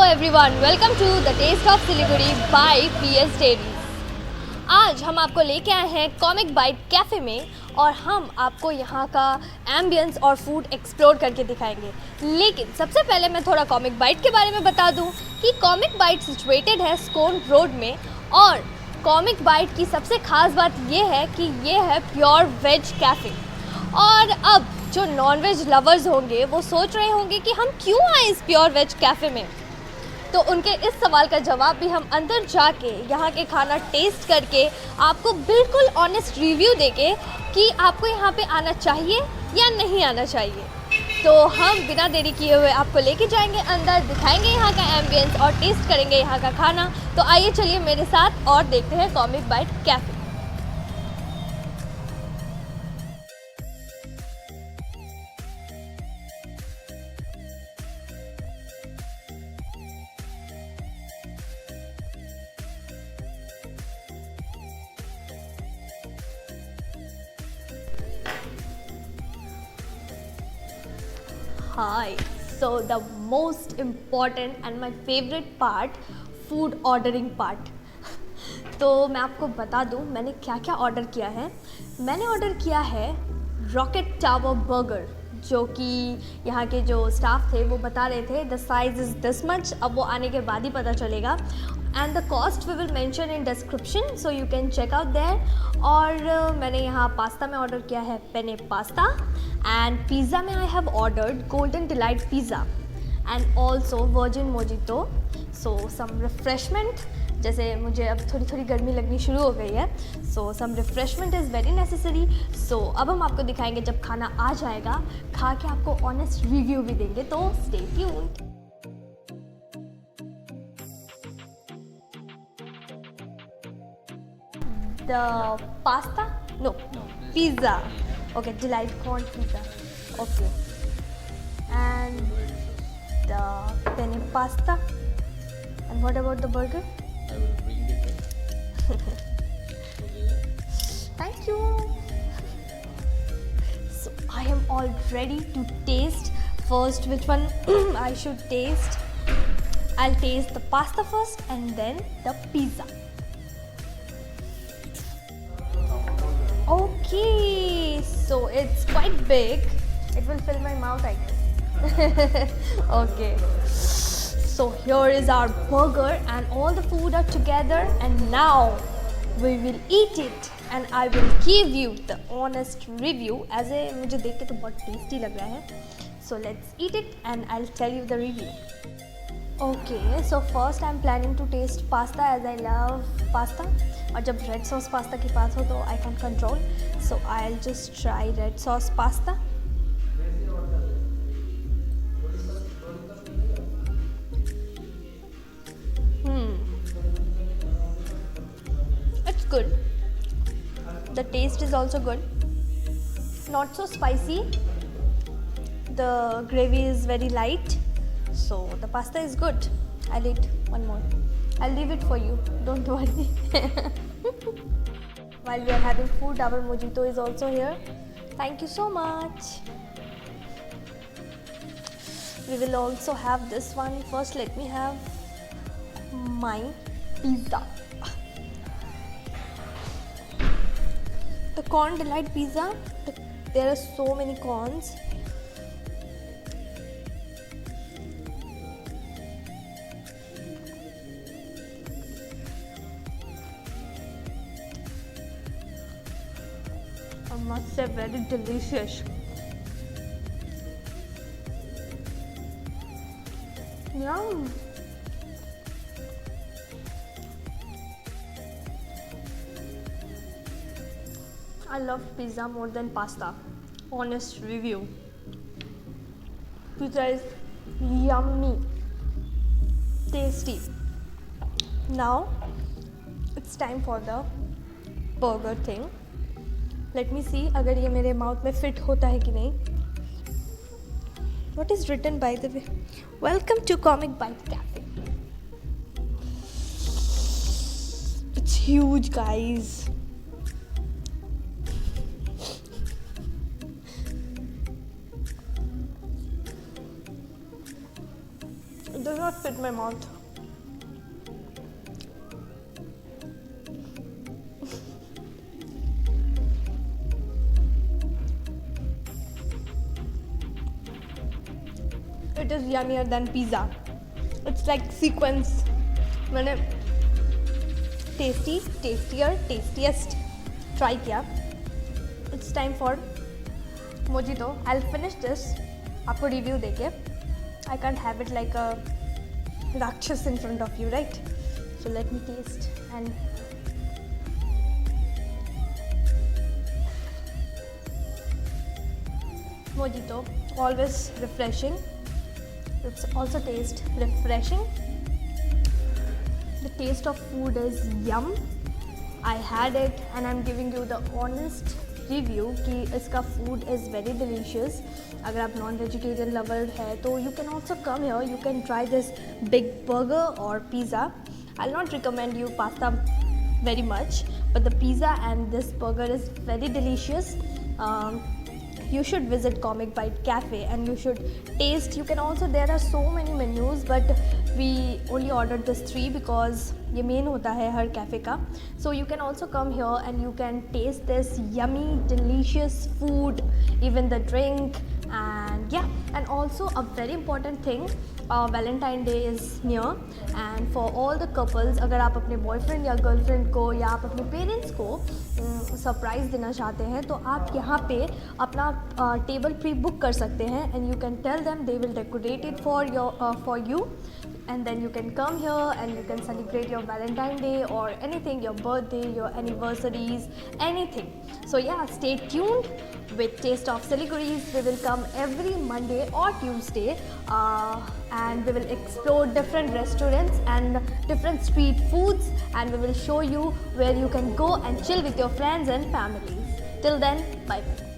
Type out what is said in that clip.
Everyone, welcome to the taste of Siliguri by PS dairies. आज हम आपको लेके आए हैं कॉमिक बाइट कैफ़े में और हम आपको यहाँ का एम्बियंस और फूड एक्सप्लोर करके दिखाएंगे। लेकिन सबसे पहले मैं थोड़ा कॉमिक बाइट के बारे में बता दूँ कि कॉमिक बाइट सिचुएटेड है स्कोन रोड में। और कॉमिक बाइट की सबसे ख़ास बात ये है कि ये है प्योर वेज कैफ़े। और अब जो नॉनवेज लवर्स होंगे वो सोच रहे होंगे कि हम क्यों आए इस प्योर वेज कैफ़े में, तो उनके इस सवाल का जवाब भी हम अंदर जाके यहाँ के खाना टेस्ट करके आपको बिल्कुल ऑनेस्ट रिव्यू देके कि आपको यहाँ पे आना चाहिए या नहीं आना चाहिए। तो हम बिना देरी किए हुए आपको लेके जाएंगे अंदर, दिखाएंगे यहाँ का एम्बियंस और टेस्ट करेंगे यहाँ का खाना। तो आइए चलिए मेरे साथ और देखते हैं comic bite cafe. Hi, so the most important and my favorite part, food ordering part। तो मैं आपको बता दूं मैंने क्या क्या ऑर्डर किया है। मैंने ऑर्डर किया है रॉकेट टावर बर्गर, जो कि यहाँ के जो स्टाफ थे वो बता रहे थे the size is this much. अब वो आने के बाद ही पता चलेगा and the cost we will mention in description, so you can check out there. और मैंने यहाँ पास्ता में ऑर्डर किया है पेने पास्ता एंड पिज़्ज़ा में I have ordered golden delight pizza and also virgin mojito. So some refreshment, जैसे मुझे अब थोड़ी थोड़ी गर्मी लगनी शुरू हो गई है, सो some refreshment is very necessary. सो अब हम आपको दिखाएंगे जब खाना आ जाएगा, खा के आपको ऑनेस्ट रिव्यू भी देंगे, तो stay tuned. The pasta? No, pizza. Okay, delight corn pizza. Okay. And the penne pasta. And what about the burger? I will bring it back. Thank you. So I am all ready to taste. First, which one I should taste? I'll taste the pasta first and then the pizza. Okay, so it's quite big. It will fill my mouth, I guess. Okay. So here is our burger and all the food are together, and now we will eat it and I will give you the honest review as a मुझे देख के तो बहुत tasty लग रहा है. So let's eat it and I'll tell you the review. Okay, so first I'm planning to taste pasta as I love pasta. और जब रेड सॉस पास्ता की बात हो तो I can control, so I will just try red sauce pasta. It's good. The taste is also good. Not so spicy. The gravy is very light. So the pasta is good. I'll eat one more. I'll leave it for you. Don't worry. While we are having food, our mojito is also here. Thank you so much. We will also have this one. First, let me have my pizza. The corn delight pizza. There are so many corns. I must say, very delicious. Yum. I love pizza more than pasta. Honest review. Pizza is yummy, tasty. Now it's time for the burger thing. Let me see अगर ये मेरे mouth में fit होता है कि नहीं. What is written by the way? Welcome to Comic Bite Cafe. It's huge, guys. does not fit my mouth. It is yummier than pizza. It's like sequence. मैंने tastiest try किया. It's time for mojito. I'll finish this. आपको review देके. I can't have it like a rakshas in front of you, right? So let me taste and mojito, always refreshing. It's also taste refreshing. The taste of food is yum. I had it and I'm giving you the honest review कि इसका food is very delicious. अगर आप non vegetarian lover है तो you can also come here. You can try this big burger or pizza. I'll not recommend you pasta very much, but the pizza and this burger is very delicious. You should visit Comic Bite Cafe and you should taste. You can also, there are so many menus, but we only ordered this 3 because ये main होता है हर cafe का. So you can also come here and you can taste this yummy, delicious food, even the drink, and yeah. And also a very important thing, Valentine Day is near, and for all the couples, अगर आप अपने boyfriend या girlfriend को या आप अपने parents को surprise देना चाहते हैं तो आप यहाँ पे अपना टेबल प्री बुक कर सकते हैं and you can tell them they will decorate it for you and then you can come here and you can celebrate your Valentine Day or anything, your birthday, your anniversaries, anything. So yeah, stay tuned with Taste of Siliguri. We will come every Monday or Tuesday and we will explore different restaurants and different street foods, and we will show you where you can go and chill with your friends and families. Till then, bye bye.